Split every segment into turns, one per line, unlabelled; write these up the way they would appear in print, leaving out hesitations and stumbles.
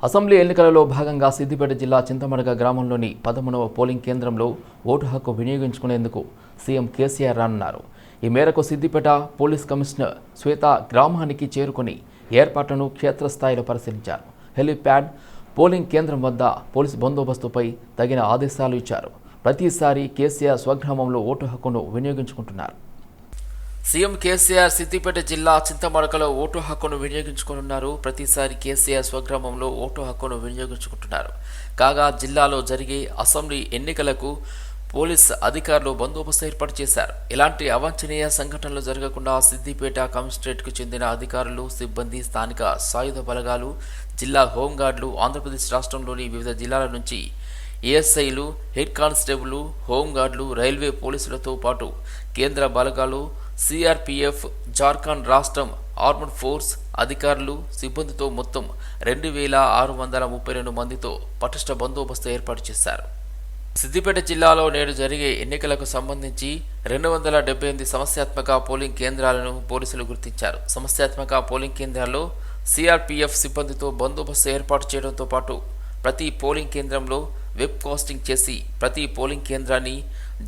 Assembly ఎన్నికలలో భాగంగా సిద్దిపేట జిల్లా చింతమడగ గ్రామంలోని 11వ పోలింగ్ కేంద్రంలో ఓటు హక్కు వినియోగించుకునేందుకు సీఎం కేసీఆర్ రానున్నారు. ఈ మేరకు సిద్దిపేట పోలీస్ కమిషనర్ శ్వేత గ్రామానికి చేరుకుని ఏర్పాట్లను క్షేత్రస్థాయిలో పరిశీలించారు. హెలిప్యాడ్, పోలింగ్ కేంద్రం వద్ద పోలీస్ బందోబస్తుపై తగిన ఆదేశాలు ఇచ్చారు. ప్రతిసారి కేసీఆర్ స్వగ్రామంలో ఓటు హక్కును వినియోగించుకుంటున్నారు. సీఎం కేసీఆర్ సిద్దిపేట జిల్లా చింతమడకలో ఓటు హక్కును వినియోగించుకుంటున్నారు. ప్రతిసారి కేసీఆర్ స్వగ్రామంలో ఓటు హక్కును వినియోగించుకుంటున్నారు. కాగా జిల్లాలో జరిగే అసెంబ్లీ ఎన్నికలకు పోలీస్ అధికారులు బందోబస్తు ఏర్పాటు చేశారు. ఇలాంటి అవాంఛనీయ సంఘటనలు జరగకుండా సిద్దిపేట కమిషనరేట్కు చెందిన అధికారులు, సిబ్బంది, స్థానిక సాయుధ బలగాలు, జిల్లా హోంగార్డులు, ఆంధ్రప్రదేశ్ రాష్ట్రంలోని వివిధ జిల్లాల నుంచి ఏఎస్ఐలు, హెడ్ కానిస్టేబుల్, హోంగార్డులు, రైల్వే పోలీసులతో పాటు కేంద్ర బలగాలు, సిఆర్పిఎఫ్, జార్ఖండ్ రాష్ట్రం ఆర్మడ్ ఫోర్స్ అధికారులు, సిబ్బందితో మొత్తం 2632 మందితో పటిష్ట బందోబస్తు ఏర్పాటు చేశారు. సిద్దిపేట జిల్లాలో నేడు జరిగే ఎన్నికలకు సంబంధించి 278 సమస్యాత్మక పోలింగ్ కేంద్రాలను పోలీసులు గుర్తించారు. సమస్యాత్మక పోలింగ్ కేంద్రాల్లో సిఆర్పిఎఫ్ సిబ్బందితో బందోబస్తు ఏర్పాటు చేయడంతో పాటు ప్రతి పోలింగ్ కేంద్రంలో వెబ్ కాస్టింగ్ చేసి ప్రతి పోలింగ్ కేంద్రాన్ని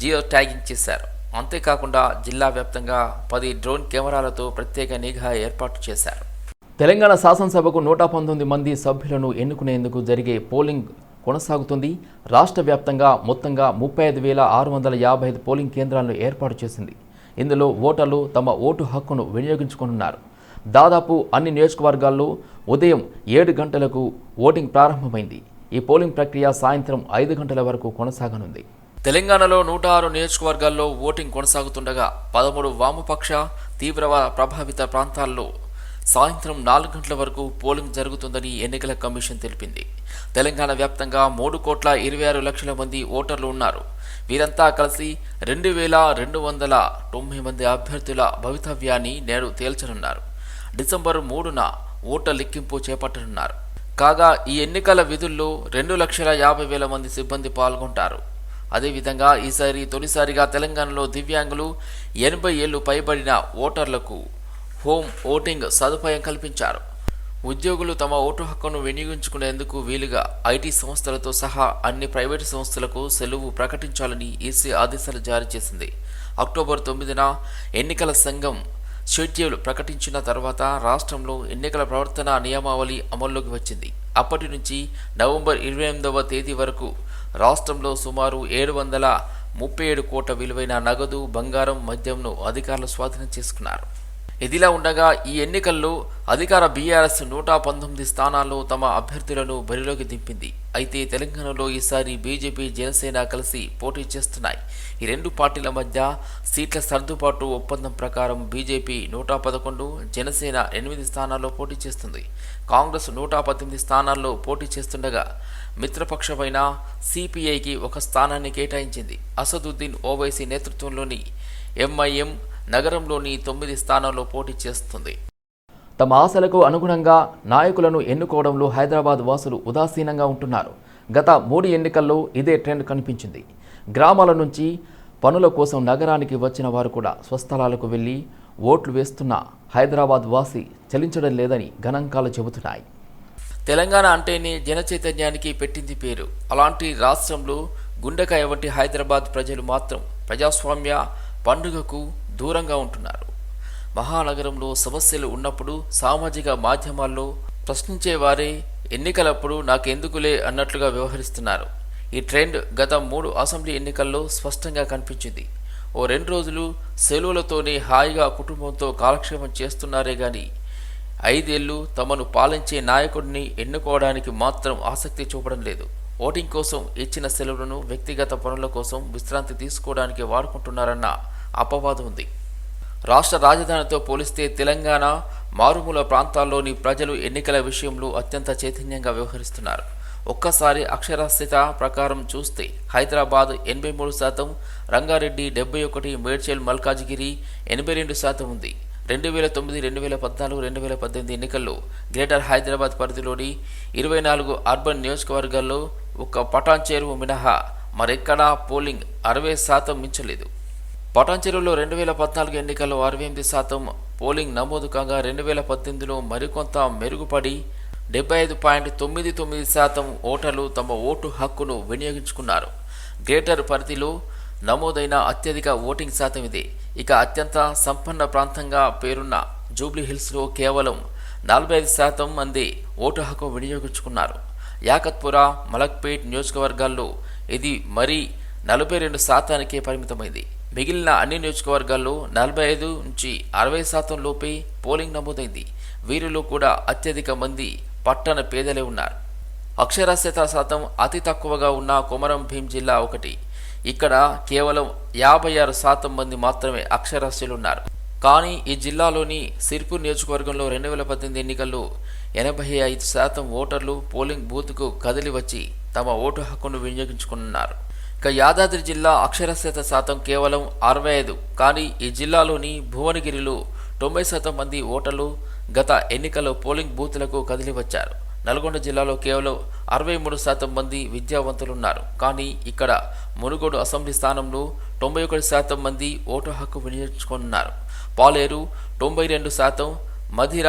జియో ట్యాగింగ్ చేశారు. అంతేకాకుండా జిల్లా వ్యాప్తంగా 10 డ్రోన్ కెమెరాలతో ప్రత్యేక నిఘా ఏర్పాటు చేశారు. తెలంగాణ శాసనసభకు 119 మంది సభ్యులను ఎన్నుకునేందుకు జరిగే పోలింగ్ కొనసాగుతుంది. రాష్ట్ర వ్యాప్తంగా మొత్తంగా 35,655 పోలింగ్ కేంద్రాలను ఏర్పాటు చేసింది. ఇందులో ఓటర్లు తమ ఓటు హక్కును వినియోగించుకుంటున్నారు. దాదాపు అన్ని నియోజకవర్గాల్లో ఉదయం 7 గంటలకు ఓటింగ్ ప్రారంభమైంది. ఈ పోలింగ్ ప్రక్రియ సాయంత్రం 5 గంటల వరకు కొనసాగనుంది. తెలంగాణలో 106 నియోజకవర్గాల్లో ఓటింగ్ కొనసాగుతుండగా 13 వామపక్ష తీవ్ర ప్రభావిత ప్రాంతాల్లో సాయంత్రం 4 గంటల వరకు పోలింగ్ జరుగుతుందని ఎన్నికల కమిషన్ తెలిపింది. తెలంగాణ వ్యాప్తంగా 3,26,00,000 మంది ఓటర్లు ఉన్నారు. వీరంతా కలిసి 2,290 మంది అభ్యర్థుల భవితవ్యాన్ని నేడు తేల్చనున్నారు. డిసెంబర్ 3న ఓట్ల లెక్కింపు చేపట్టనున్నారు. కాగా ఈ ఎన్నికల విధుల్లో 2,50,000 మంది సిబ్బంది పాల్గొంటారు. అదేవిధంగా ఈసారి తొలిసారిగా తెలంగాణలో దివ్యాంగులు, 80 ఏళ్లు పైబడిన ఓటర్లకు హోమ్ ఓటింగ్ సదుపాయం కల్పించారు. ఉద్యోగులు తమ ఓటు హక్కును వినియోగించుకునేందుకు వీలుగా ఐటీ సంస్థలతో సహా అన్ని ప్రైవేటు సంస్థలకు సెలవు ప్రకటించాలని ఈసీ ఆదేశాలు జారీ చేసింది. అక్టోబర్ 9న ఎన్నికల సంఘం షెడ్యూల్ ప్రకటించిన తర్వాత రాష్ట్రంలో ఎన్నికల ప్రవర్తన నియమావళి అమల్లోకి వచ్చింది. అప్పటి నుంచి నవంబర్ 28వ తేదీ వరకు రాష్ట్రంలో సుమారు 737 కోట్ల విలువైన నగదు, బంగారం, మద్యంను అధికారులు స్వాధీనం చేసుకున్నారు. ఇదిలా ఉండగా ఈ ఎన్నికల్లో అధికార బీఆర్ఎస్ 119 స్థానాల్లో తమ అభ్యర్థులను బరిలోకి దింపింది. అయితే తెలంగాణలో ఈసారి బీజేపీ, జనసేన కలిసి పోటీ చేస్తున్నాయి. ఈ రెండు పార్టీల మధ్య సీట్ల సర్దుబాటు ఒప్పందం ప్రకారం బీజేపీ 111, జనసేన 8 స్థానాల్లో పోటీ చేస్తుంది. కాంగ్రెస్ 118 స్థానాల్లో పోటీ చేస్తుండగా మిత్రపక్షమైన సిపిఐకి 1 స్థానాన్ని కేటాయించింది. అసదుద్దీన్ ఓవైసీ నేతృత్వంలోని ఎంఐఎం నగరంలోని 9 స్థానాల్లో పోటీ చేస్తుంది. తమ ఆశలకు అనుగుణంగా నాయకులను ఎన్నుకోవడంలో హైదరాబాద్ వాసులు ఉదాసీనంగా ఉంటున్నారు. గత 3 ఎన్నికల్లో ఇదే ట్రెండ్ కనిపించింది. గ్రామాల నుంచి పనుల కోసం నగరానికి వచ్చిన వారు కూడా స్వస్థలాలకు వెళ్లి ఓట్లు వేస్తున్న హైదరాబాద్ వాసి చలించడం లేదని గణాంకాలు చెబుతున్నాయి. తెలంగాణ అంటేనే జనచైతన్యానికి పెట్టింది పేరు. అలాంటి రాష్ట్రంలో గుండెకాయ వంటి హైదరాబాద్ ప్రజలు మాత్రం ప్రజాస్వామ్య పండుగకు దూరంగా ఉంటున్నారు. మహానగరంలో సమస్యలు ఉన్నప్పుడు సామాజిక మాధ్యమాల్లో ప్రశ్నించేవారే ఎన్నికలప్పుడు నాకెందుకులే అన్నట్లుగా వ్యవహరిస్తున్నారు. ఈ ట్రెండ్ గత 3 అసెంబ్లీ ఎన్నికల్లో స్పష్టంగా కనిపించింది. ఓ 2 రోజులు సెలవులతోనే హాయిగా కుటుంబంతో కాలక్షేపం చేస్తున్నారే గాని 5 ఏళ్లు తమను పాలించే నాయకుడిని ఎన్నుకోవడానికి మాత్రం ఆసక్తి చూపడం లేదు. ఓటింగ్ కోసం ఇచ్చిన సెలవులను వ్యక్తిగత పనుల కోసం విశ్రాంతి తీసుకోవడానికి వాడుకుంటున్నారన్న అపవాదం ఉంది. రాష్ట్ర రాజధానితో పోలిస్తే తెలంగాణ మారుమూల ప్రాంతాల్లోని ప్రజలు ఎన్నికల విషయంలో అత్యంత చైతన్యంగా వ్యవహరిస్తున్నారు. ఒక్కసారి అక్షరాస్యత ప్రకారం చూస్తే హైదరాబాద్ 83%, రంగారెడ్డి 71%, మేడ్చల్ మల్కాజిగిరి 82% ఉంది. 2009, 2014, 2018 ఎన్నికల్లో గ్రేటర్ హైదరాబాద్ పరిధిలోని 24 అర్బన్ నియోజకవర్గాల్లో ఒక్క పటాన్ చెరువు మినహా మరెక్కడా పోలింగ్ 60% మించలేదు. పటాన్ చెరువులో 2014 ఎన్నికల్లో 68% పోలింగ్ నమోదు కాగా 2018లో మరికొంత మెరుగుపడి 75.99% ఓటర్లు తమ ఓటు హక్కును వినియోగించుకున్నారు. గ్రేటర్ పరిధిలో నమోదైన అత్యధిక ఓటింగ్ శాతం ఇది. ఇక అత్యంత సంపన్న ప్రాంతంగా పేరున్న జూబ్లీహిల్స్లో కేవలం 45% మంది ఓటు హక్కు వినియోగించుకున్నారు. యాకత్పుర, మలక్పేట్ నియోజకవర్గాల్లో ఇది మరీ 42%కే పరిమితమైంది. మిగిలిన అన్ని నియోజకవర్గాల్లో 45-60% లోపే పోలింగ్ నమోదైంది. వీరిలో కూడా అత్యధిక మంది పట్టణ పేదలే ఉన్నారు. అక్షరాస్యత శాతం అతి తక్కువగా ఉన్న కొమరం భీం జిల్లా ఒకటి. ఇక్కడ కేవలం 56% మంది మాత్రమే అక్షరాస్యులున్నారు. కానీ ఈ జిల్లాలోని సిర్పూర్ నియోజకవర్గంలో 2018 ఎన్నికల్లో 85% ఓటర్లు పోలింగ్ బూత్కు కదిలి వచ్చి తమ ఓటు హక్కును వినియోగించుకున్నారు. ఇక యాదాద్రి జిల్లా అక్షరాస్యత శాతం కేవలం 65. కానీ ఈ జిల్లాలోని భువనగిరిలో 90% మంది ఓటర్లు గత ఎన్నికల్లో పోలింగ్ బూత్లకు కదిలి వచ్చారు. నల్గొండ జిల్లాలో కేవలం 63% మంది విద్యావంతులున్నారు. కానీ ఇక్కడ మునుగోడు అసెంబ్లీ స్థానంలో 91% మంది ఓటు హక్కు వినియోగించుకున్నారు. పాలేరు 92%, మధిర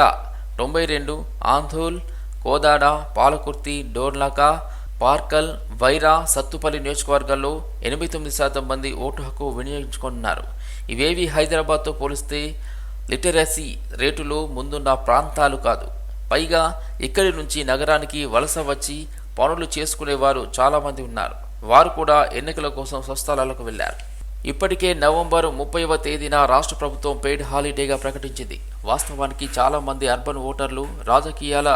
92, ఆంధోల్, కోదాడ, పాలకుర్తి, డోర్నాక, పార్కల్, వైరా, సత్తుపల్లి నియోజకవర్గాల్లో 89% మంది ఓటు హక్కు వినియోగించుకున్నారు. ఇవేవి హైదరాబాద్తో పోలిస్తే లిటరసీ రేటులో ముందున్న ప్రాంతాలు కాదు. పైగా ఇక్కడి నుంచి నగరానికి వలస వచ్చి పనులు చేసుకునేవారు చాలామంది ఉన్నారు. వారు కూడా ఎన్నికల కోసం స్వస్థలాలకు వెళ్లారు. ఇప్పటికే నవంబర్ 30వ తేదీన రాష్ట్ర ప్రభుత్వం పెయిడ్ హాలిడేగా ప్రకటించింది. వాస్తవానికి చాలామంది అర్బన్ ఓటర్లు రాజకీయాల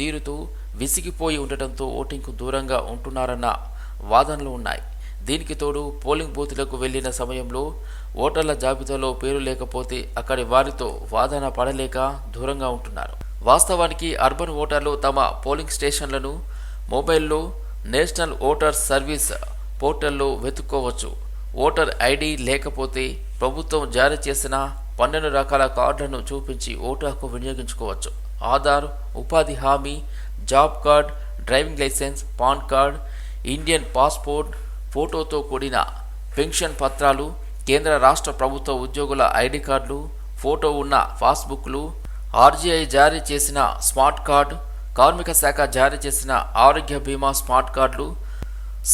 తీరుతూ విసిగిపోయి ఉండటంతో ఓటింగ్కు దూరంగా ఉంటున్నారన్న వాదనలు ఉన్నాయి. దీనికి తోడు పోలింగ్ బూత్లకు వెళ్లిన సమయంలో ఓటర్ల జాబితాలో పేరు లేకపోతే అక్కడి వారితో వాదన పడలేక దూరంగా ఉంటున్నారు. వాస్తవానికి అర్బన్ ఓటర్లు తమ పోలింగ్ స్టేషన్లను మొబైల్లో నేషనల్ ఓటర్స్ సర్వీస్ పోర్టల్లో వెతుక్కోవచ్చు. ఓటర్ ఐడి లేకపోతే ప్రభుత్వం జారీ చేసిన 12 రకాల కార్డులను చూపించి ఓటు హక్కు వినియోగించుకోవచ్చు. ఆధార్, ఉపాధి హామీ, job card, driving licence, PAN card, Indian passport, ఫోటోతో కూడిన పెన్షన్ పత్రాలు, కేంద్ర రాష్ట్ర ప్రభుత్వ ఉద్యోగుల ఐడి కార్డులు, ఫోటో ఉన్న పాస్బుక్లు, ఆర్జీఐ జారీ చేసిన స్మార్ట్ కార్డు, కార్మిక శాఖ జారీ చేసిన ఆరోగ్య బీమా స్మార్ట్ కార్డులు,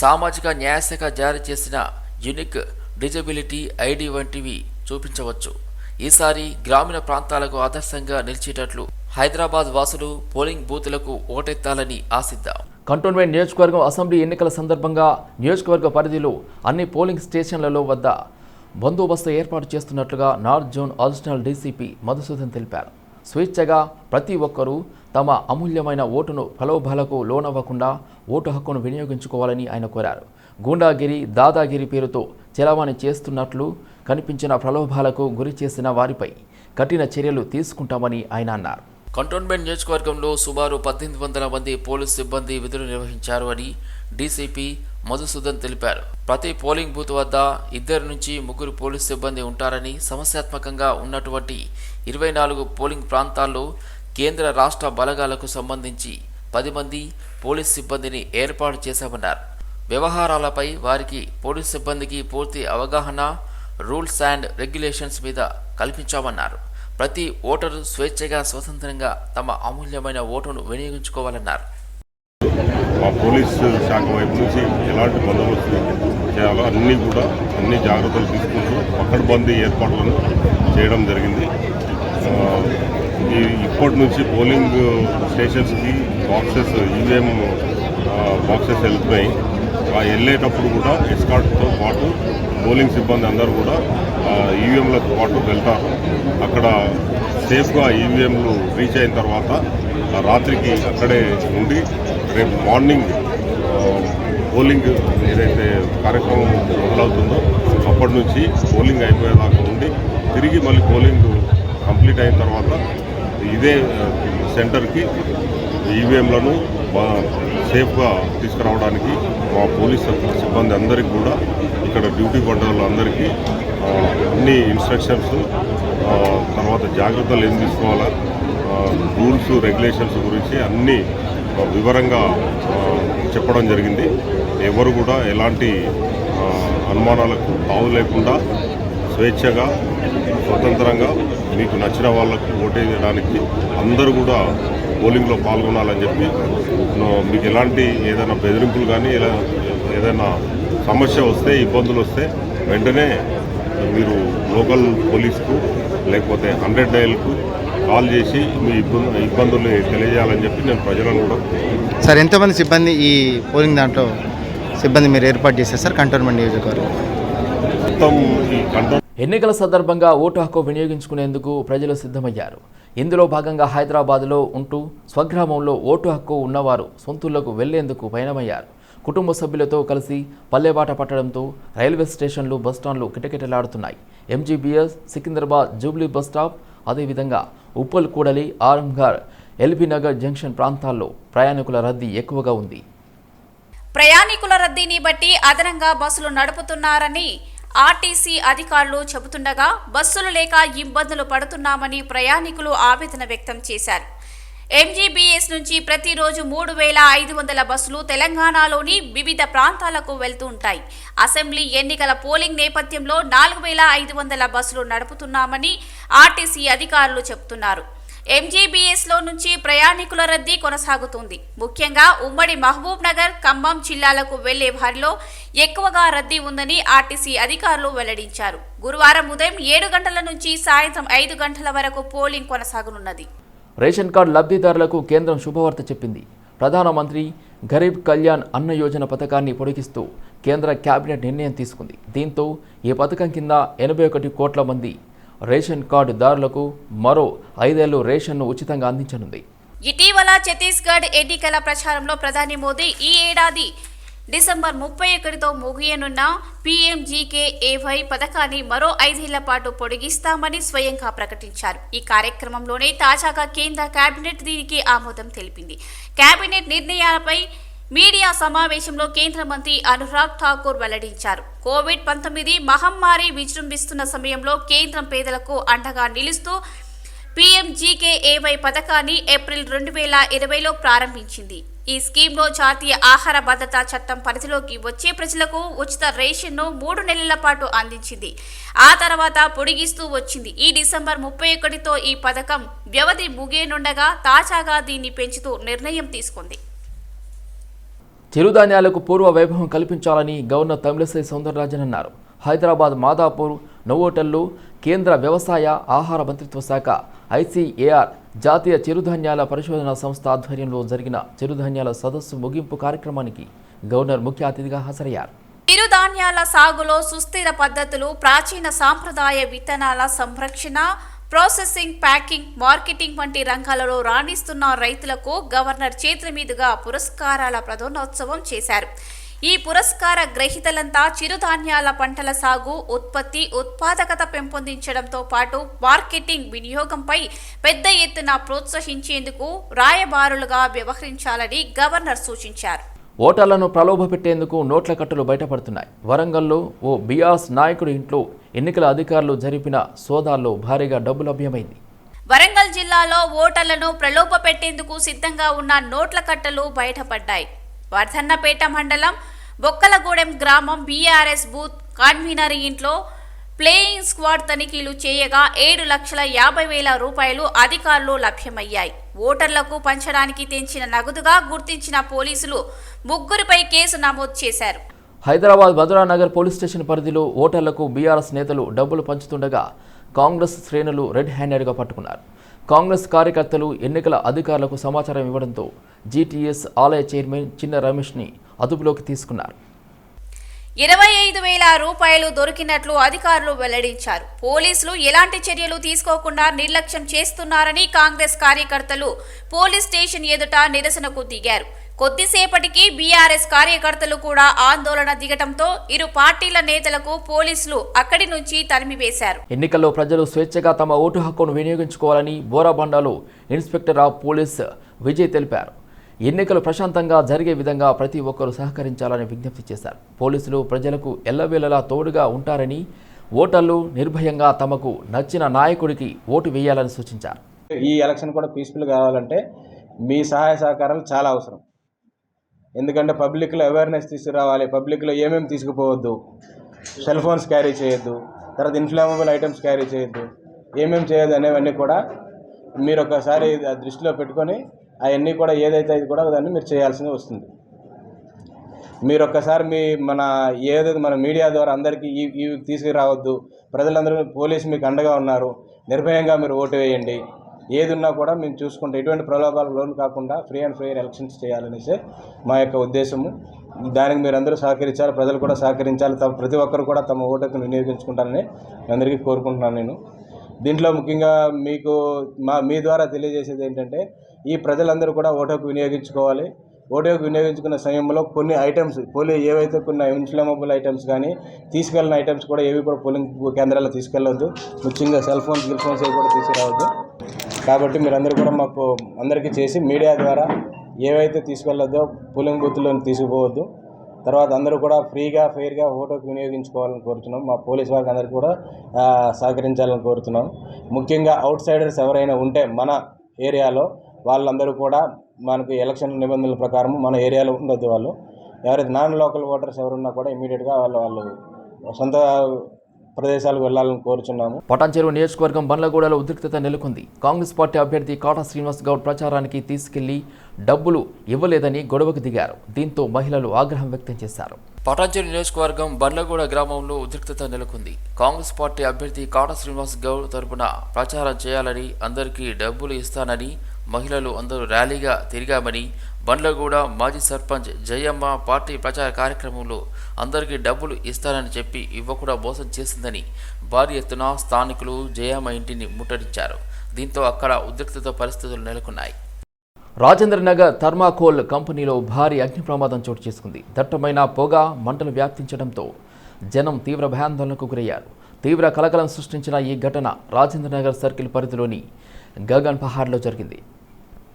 సామాజిక న్యాయశాఖ జారీ చేసిన యూనిక్ డిజబిలిటీ ఐడి వంటివి చూపించవచ్చు. ఈసారి గ్రామీణ ప్రాంతాలకు ఆదర్శంగా నిలిచేటట్లు హైదరాబాద్ వాసులు పోలింగ్ బూతులకు ఓటెత్తాలని ఆశిద్దాం. కంటోన్మెంట్ నియోజకవర్గం అసెంబ్లీ ఎన్నికల సందర్భంగా నియోజకవర్గ పరిధిలో అన్ని పోలింగ్ స్టేషన్లలో వద్ద బందోబస్తు ఏర్పాటు చేస్తున్నట్లుగా north zone additional DCP Madhusudan తెలిపారు. స్వేచ్ఛగా ప్రతి ఒక్కరూ తమ అమూల్యమైన ఓటును ప్రలోభాలకు లోనవ్వకుండా ఓటు హక్కును వినియోగించుకోవాలని ఆయన కోరారు. గూండాగిరి, దాదాగిరి పేరుతో చెలామణి చేస్తున్నట్లు కనిపించిన ప్రలోభాలకు గురి చేసిన వారిపై కఠిన చర్యలు తీసుకుంటామని ఆయన అన్నారు. కంటోన్మెంట్ నియోజకవర్గంలో సుమారు 1800 మంది పోలీసు సిబ్బంది విధులు నిర్వహించారు అని డీసీపీ మధుసూదన్ తెలిపారు. ప్రతి పోలింగ్ బూత్ వద్ద 2 నుంచి 3 పోలీసు సిబ్బంది ఉంటారని, సమస్యాత్మకంగా ఉన్నటువంటి 24 పోలింగ్ ప్రాంతాల్లో కేంద్ర రాష్ట్ర బలగాలకు సంబంధించి 10 మంది పోలీసు సిబ్బందిని ఏర్పాటు చేశామన్నారు. వ్యవహారాలపై వారికి పోలీసు సిబ్బందికి పూర్తి అవగాహన, రూల్స్ అండ్ రెగ్యులేషన్స్ మీద కల్పించామన్నారు. ప్రతి ఓటరు స్వేచ్ఛగా స్వతంత్రంగా తమ అమూల్యమైన ఓటును వినియోగించుకోవాలన్నారు.
మా పోలీసు శాఖ వైపు నుంచి ఎలాంటి బందోబస్తు చేయాలో అన్ని జాగ్రత్తలు తీసుకుంటూ పకడ్బందీ ఏర్పాట్లను చేయడం జరిగింది. ఇప్పటి నుంచి పోలింగ్ స్టేషన్స్కి బాక్సెస్, ఈవీఎం బాక్సెస్ వెళ్తున్నాయి. వెళ్ళేటప్పుడు కూడా ఎస్కార్ట్తో పాటు పోలింగ్ సిబ్బంది అందరూ కూడా ఈవీఎంలతో పాటు వెళ్తారు. అక్కడ సేఫ్గా ఈవీఎంలు రీచ్ అయిన తర్వాత రాత్రికి అక్కడే ఉండి రేపు మార్నింగ్ పోలింగ్ ఏదైతే కార్యక్రమం మొదలవుతుందో అప్పటి నుంచి పోలింగ్ అయిపోయేదాకా ఉండి తిరిగి మళ్ళీ పోలింగ్ కంప్లీట్ అయిన తర్వాత ఇదే సెంటర్కి ఈవీఎంలను సేఫ్గా తీసుకురావడానికి మా పోలీస్ సిబ్బంది అందరికీ కూడా ఇక్కడ డ్యూటీ పడ్డ వాళ్ళందరికీ అన్ని ఇన్స్ట్రక్షన్స్, తర్వాత జాగ్రత్తలు ఏం తీసుకోవాలా, రూల్స్ రెగ్యులేషన్స్ గురించి అన్నీ వివరంగా చెప్పడం జరిగింది. ఎవరు కూడా ఎలాంటి అనుమానాలకు తావు లేకుండా స్వేచ్ఛగా స్వతంత్రంగా మీకు నచ్చిన వాళ్ళకు ఓటేయడానికి అందరూ కూడా పోలింగ్లో పాల్గొనాలని చెప్పి మీకు ఎలాంటి ఏదైనా బెదిరింపులు కానీ ఏదైనా సమస్య వస్తే ఇబ్బందులు వస్తే వెంటనే మీరు లోకల్ పోలీస్కు లేకపోతే 100 డయల్కు కాల్ చేసి మీ ఇబ్బందులు తెలియజేయాలని చెప్పి నేను ప్రజలను కూడా.
సార్ ఎంతమంది సిబ్బంది ఈ పోలింగ్ దాంట్లో సిబ్బంది మీరు ఏర్పాటు చేశారు సార్ కంటోన్మెంట్ నియోజకవర్గం
మొత్తం ఈ కంట్రోల్?
ఎన్నికల సందర్భంగా ఓటు హక్కు వినియోగించుకునేందుకు ప్రజలు సిద్ధమయ్యారు. ఇందులో భాగంగా హైదరాబాద్లో ఉంటూ స్వగ్రామంలో ఓటు హక్కు ఉన్నవారు సొంతూళ్లకు వెళ్లేందుకు పయనమయ్యారు. కుటుంబ సభ్యులతో కలిసి పల్లెబాట పట్టడంతో రైల్వే స్టేషన్లు, బస్టాండ్లు కిటకిటలాడుతున్నాయి. ఎంజీబీఎస్, సికింద్రాబాద్ జూబ్లీ బస్టాప్, అదేవిధంగా ఉప్పల్ కూడలి, ఆరంఘర్, ఎల్బీ నగర్ జంక్షన్ ప్రాంతాల్లో ప్రయాణికుల రద్దీ ఎక్కువగా ఉంది.
ప్రయాణికుల రద్దీని బట్టి అదనంగా బస్సులు నడుపుతున్నారని ఆర్టీసీ అధికారులు చెబుతుండగా బస్సులు లేక ఇబ్బందులు పడుతున్నామని ప్రయాణికులు ఆవేదన వ్యక్తం చేశారు. ఎంజీబీఎస్ నుంచి ప్రతిరోజు 3,500 బస్సులు తెలంగాణలోని వివిధ ప్రాంతాలకు వెళ్తూ ఉంటాయి. అసెంబ్లీ ఎన్నికల పోలింగ్ నేపథ్యంలో 4,500 బస్సులు నడుపుతున్నామని ఆర్టీసీ అధికారులు చెబుతున్నారు. ఎంజీబీఎస్లో నుంచి ప్రయాణికుల రద్దీ కొనసాగుతుంది. ముఖ్యంగా ఉమ్మడి మహబూబ్ నగర్, ఖమ్మం జిల్లాలకు వెళ్లే వారిలో ఎక్కువగా రద్దీ ఉందని ఆర్టీసీ అధికారులు వెల్లడించారు. గురువారం ఉదయం 7 గంటల నుంచి సాయంత్రం 5 గంటల వరకు పోలింగ్ కొనసాగనున్నది.
రేషన్ కార్డు లబ్ధిదారులకు కేంద్రం శుభవార్త చెప్పింది. ప్రధానమంత్రి గరీబ్ కళ్యాణ్ అన్న యోజన పథకాన్ని పొడిగిస్తూ కేంద్ర కేబినెట్ నిర్ణయం తీసుకుంది. దీంతో ఈ పథకం కింద 81 కోట్ల మంది రేషన్ కార్డుదారులకు మరో 5 ఏళ్లు రేషన్ను ఉచితంగా అందించనుంది.
ఇటీవల ఛత్తీస్గఢ్ ఎన్నికల ప్రచారంలో ప్రధాని మోదీ ఈ ఏడాది డిసెంబర్ 31తో ముగియనున్న పీఎంజీకేఏవై పథకాన్ని మరో 5 ఏళ్ల పాటు పొడిగిస్తామని స్వయంగా ప్రకటించారు. ఈ కార్యక్రమంలోనే తాజాగా కేంద్ర కేబినెట్ దీనికి ఆమోదం తెలిపింది. కేబినెట్ నిర్ణయాలపై మీడియా సమావేశంలో కేంద్ర మంత్రి అనురాగ్ ఠాకూర్ వెల్లడించారు. కోవిడ్-19 మహమ్మారి విజృంభిస్తున్న సమయంలో కేంద్రం పేదలకు అండగా నిలుస్తూ పీఎంజీకేఏవై పథకాన్ని ఏప్రిల్ 2020లో ప్రారంభించింది. ఈ స్కీమ్లో జాతీయ ఆహార భద్రతా చట్టం పరిధిలోకి వచ్చే ప్రజలకు ఉచిత రేషన్ను 3 నెలల పాటు అందించింది. ఆ తర్వాత పొడిగిస్తూ వచ్చింది. ఈ డిసెంబర్ 31తో ఈ పథకం వ్యవధి ముగియనుండగా తాజాగా దీన్ని పెంచుతూ నిర్ణయం తీసుకుంది.
చిరుధాన్యాలకు పూర్వ వైభవం కల్పించాలని గవర్నర్ తమిళిసై సౌందరరాజన్ అన్నారు. హైదరాబాద్ మాదాపూర్ నోవోటల్లో కేంద్ర వ్యవసాయ ఆహార మంత్రిత్వ శాఖ ఐసీఏఆర్ జాతీయ చిరుధాన్యాల పరిశోధన సంస్థ ఆధ్వర్యంలో జరిగిన చిరుధాన్యాల సదస్సు ముగింపు కార్యక్రమానికి గవర్నర్ ముఖ్య అతిథిగా హాజరయ్యారు.
చిరుధాన్యాల సాగులో సుస్థిర పద్ధతులు, ప్రాచీన సాంప్రదాయ విత్తనాల సంరక్షణ, ప్రాసెసింగ్, ప్యాకింగ్, మార్కెటింగ్ వంటి రంగాలలో రాణిస్తున్న రైతులకు గవర్నర్ చేతుల మీదుగా పురస్కారాల ప్రదానోత్సవం చేశారు. ఈ పురస్కార గ్రహీతలంతా చిరుధాన్యాల పంటల సాగు, ఉత్పత్తి, ఉత్పాదకత పెంపొందించడంతో పాటు మార్కెటింగ్, వినియోగంపై పెద్ద ఎత్తున ప్రోత్సహించేందుకు రాయబారులుగా వ్యవహరించాలని గవర్నర్ సూచించారు.
ఓటర్లను ప్రలోభపెట్టేందుకు నోట్ల కట్టలు బయటపడుతున్నాయి. వరంగల్లో ఓ బీఆర్ఎస్ నాయకుడి ఇంట్లో ఎన్నికల అధికారులు జరిపిన సోదాల్లో భారీగా డబ్బు లభ్యమైంది.
వరంగల్ జిల్లాలో ఓటర్లను ప్రలోభపెట్టేందుకు సిద్ధంగా ఉన్న నోట్ల కట్టలు బయటపడ్డాయి. వర్ధన్నపేట మండలం బొక్కలగూడెం గ్రామం బీఆర్ఎస్ బూత్ కన్వీనర్ ఇంట్లో ప్లేయింగ్ స్క్వాడ్ తనిఖీలు చేయగా 7,50,000 రూపాయలు అధికారులు లభ్యమయ్యాయి. ఓటర్లకు పంచడానికి తెంచిన నగదుగా గుర్తించిన పోలీసులు 3పై కేసు నమోదు చేశారు.
హైదరాబాద్ మధురానగర్ పోలీస్ స్టేషన్ పరిధిలో ఓటర్లకు బీఆర్ఎస్ నేతలు డబ్బులు పంచుతుండగా కాంగ్రెస్ శ్రేణులు రెడ్ హ్యాండెడ్గా పట్టుకున్నారు. కాంగ్రెస్ కార్యకర్తలు ఎన్నికల అధికారులకు సమాచారం ఇవ్వడంతో జీటీఎస్ ఆలయ చైర్మన్ చిన్న రమేష్ని అదుపులోకి తీసుకున్నారు.
25,000 రూపాయలు దొరికినట్లు అధికారులు వెల్లడించారు. పోలీసులు ఎలాంటి చర్యలు తీసుకోకుండా నిర్లక్ష్యం చేస్తున్నారని కాంగ్రెస్ కార్యకర్తలు పోలీస్ స్టేషన్ ఎదుట నిరసనకు దిగారు. కొద్దిసేపటికి బీఆర్ఎస్ కార్యకర్తలు కూడా ఆందోళన దిగటంతో ఇరు పార్టీల నేతలకు పోలీసులు అక్కడి నుంచి తరిమివేశారు.
ఎన్నికల్లో ప్రజలు స్వేచ్ఛగా తమ ఓటు హక్కును వినియోగించుకోవాలని బోరాబండాలో ఇన్స్పెక్టర్ ఆఫ్ పోలీస్ విజయ్ తెలిపారు. ఎన్నికలు ప్రశాంతంగా జరిగే విధంగా ప్రతి ఒక్కరూ సహకరించాలని విజ్ఞప్తి చేశారు. పోలీసులు ప్రజలకు ఎల్లవేళలా తోడుగా ఉంటారని, ఓటర్లు నిర్భయంగా తమకు నచ్చిన నాయకుడికి ఓటు వేయాలని సూచించారు.
ఈ ఎలక్షన్ కూడా పీస్ఫుల్ కావాలంటే మీ సహాయ సహకారాలు చాలా అవసరం. ఎందుకంటే పబ్లిక్లో అవేర్నెస్ తీసుకురావాలి. పబ్లిక్లో ఏమేమి తీసుకుపోవద్దు, సెల్ ఫోన్స్ క్యారీ చేయొద్దు, తర్వాత ఇన్ఫ్లామబుల్ ఐటమ్స్ క్యారీ చేయొద్దు, ఏమేమి చేయొద్దు అనేవన్నీ కూడా మీరు ఒకసారి దృష్టిలో పెట్టుకొని అవన్నీ కూడా ఏదైతే అది కూడా దాన్ని మీరు చేయాల్సింది వస్తుంది. మీరు ఒక్కసారి ఏదైతే మన మీడియా ద్వారా అందరికీ ఇవి తీసుకురావద్దు, ప్రజలందరూ పోలీసు మీకు అండగా ఉన్నారు, నిర్భయంగా మీరు ఓటు వేయండి, ఏది ఉన్నా కూడా మేము చూసుకుంటే ఎటువంటి ప్రలోభాలకు లోను కాకుండా ఫ్రీ అండ్ ఫెయిర్ ఎలక్షన్స్ చేయాలనేసి మా యొక్క ఉద్దేశము. దానికి మీరు అందరూ సహకరించాలి, ప్రజలు కూడా సహకరించాలి, ప్రతి ఒక్కరు కూడా తమ ఓటుకు వినియోగించుకుంటారని అందరికీ కోరుకుంటున్నాను నేను. దీంట్లో ముఖ్యంగా మీ ద్వారా తెలియజేసేది ఏంటంటే ఈ ప్రజలందరూ కూడా ఓటుకు వినియోగించుకోవాలి. ఓటుకు వినియోగించుకున్న సమయంలో కొన్ని ఐటమ్స్ ఏవైతే కొన్ని ఇన్ఫ్లమబుల్ ఐటమ్స్ కానీ తీసుకెళ్ళిన ఐటమ్స్ కూడా ఏవి కూడా పోలింగ్ కేంద్రాల్లో తీసుకెళ్ళవద్దు. ముఖ్యంగా సెల్ ఫోన్స్ ఏవి కూడా తీసుకురావద్దు. కాబట్టి మీరందరూ కూడా మాకు అందరికీ చేసి మీడియా ద్వారా ఏవైతే తీసుకెళ్ళొద్దో పోలింగ్ బూత్లో తీసుకుపోవద్దు. తర్వాత అందరూ కూడా ఫ్రీగా ఫెయిర్గా ఓటుకు వినియోగించుకోవాలని కోరుతున్నాం. మా పోలీస్ వారికి అందరికీ కూడా సహకరించాలని కోరుతున్నాం. ముఖ్యంగా అవుట్ సైడర్స్ ఎవరైనా ఉంటే మన ఏరియాలో వాళ్ళందరూ కూడా మనకు ఎలక్షన్ నిబంధనల ప్రకారం మన ఏరియాలో ఉండొద్దు. వాళ్ళు ఎవరైతే నాన్ లోకల్ ఓటర్స్ ఎవరున్నా కూడా ఇమీడియట్గా వాళ్ళు సొంత ప్రదేశాలకు వెళ్లాలని కోరుచున్నాము.
పటాన్చెరు నియోజకవర్గం బండ్లగూడలో ఉద్రిక్తత నెలకొంది. కాంగ్రెస్ పార్టీ అభ్యర్థి కాటా శ్రీనివాస్ గౌడ్ ప్రచారానికి తీసుకెళ్లి డబ్బులు ఇవ్వలేదని గొడవకు దిగారు. దీంతో మహిళలు ఆగ్రహం వ్యక్తం చేశారు. పటాన్చెరు నియోజకవర్గం బండ్లగూడ గ్రామంలో ఉద్రిక్తత నెలకొంది. కాంగ్రెస్ పార్టీ అభ్యర్థి కాటా శ్రీనివాస్ గౌడ్ తరపున ప్రచారం చేయాలని, అందరికీ డబ్బులు ఇస్తానని మహిళలు అందరూ ర్యాలీగా తిరిగామని, బండ్లగూడ మాజీ సర్పంచ్ జయమ్మ పార్టీ ప్రచార కార్యక్రమంలో అందరికీ డబ్బులు ఇస్తానని చెప్పి ఇవ్వకుండా మోసం చేసిందని భారీ ఎత్తున స్థానికులు జయమ్మ ఇంటిని ముట్టడించారు. దీంతో అక్కడ ఉద్రిక్తత పరిస్థితులు నెలకొన్నాయి. రాజేంద్రనగర్ థర్మాకోల్ కంపెనీలో భారీ అగ్ని ప్రమాదం చోటు చేసుకుంది. దట్టమైన పొగ మంటలు వ్యాప్తించడంతో జనం తీవ్ర భయాందోళనకు గురయ్యారు. తీవ్ర కలకలం సృష్టించిన ఈ ఘటన రాజేంద్రనగర్ సర్కిల్ పరిధిలోని గగన్ పహాడ్లో జరిగింది.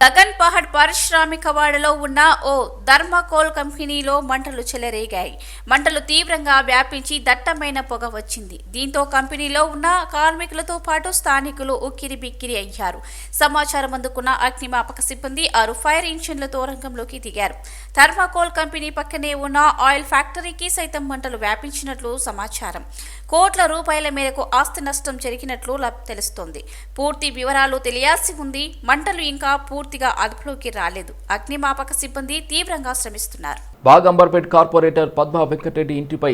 గగన్ పహాడ్ పారిశ్రామిక వాడలో ఉన్న ఓ థర్మాకోల్ కంపెనీలో మంటలు చెలరేగాయి. మంటలు తీవ్రంగా వ్యాపించి దట్టమైన పొగ వచ్చింది. దీంతో కంపెనీలో ఉన్న కార్మికులతో పాటు స్థానికులు ఉక్కిరి బిక్కిరి అయ్యారు. సమాచారం అందుకున్న అగ్నిమాపక సిబ్బంది 6 ఫైర్ ఇంజిన్లతో రంగంలోకి దిగారు. థర్మాకోల్ కంపెనీ పక్కనే ఉన్న ఆయిల్ ఫ్యాక్టరీకి సైతం మంటలు వ్యాపించినట్లు సమాచారం. కోట్ల రూపాయల మేరకు ఆస్తి నష్టం జరిగినట్లు తెలుస్తోంది. పూర్తి వివరాలు తెలియాల్సి ఉంది. మంటలు ఇంకా పూర్తిగా అదుపులోకి రాలేదు. అగ్నిమాపక సిబ్బంది తీవ్రంగా శ్రమిస్తున్నారు.
బాగంబర్పేట్ కార్పొరేటర్ పద్మా వెంకటరెడ్డి ఇంటిపై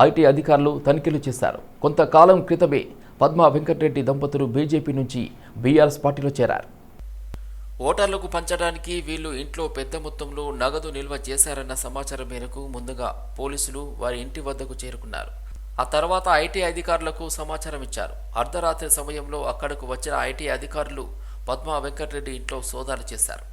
ఐటీ అధికారులు తనిఖీలు చేశారు. కొంతకాలం క్రితమే పద్మా వెంకటరెడ్డి దంపతులు బీజేపీ నుంచి బీఆర్ఎస్ పార్టీలో చేరారు. ఓటర్లకు పంచడానికి వీళ్ళు ఇంట్లో పెద్ద మొత్తంలో నగదు నిల్వ చేశారన్న సమాచారం మేరకు ముందుగా పోలీసులు వారి ఇంటి వద్దకు చేరుకున్నారు. ఆ తర్వాత ఐటీ అధికారులకు సమాచారం ఇచ్చారు. అర్ధరాత్రి సమయంలో అక్కడకు వచ్చిన ఐటీ అధికారులు పద్మా వెంకటరెడ్డి ఇంట్లో సోదాలు చేశారు.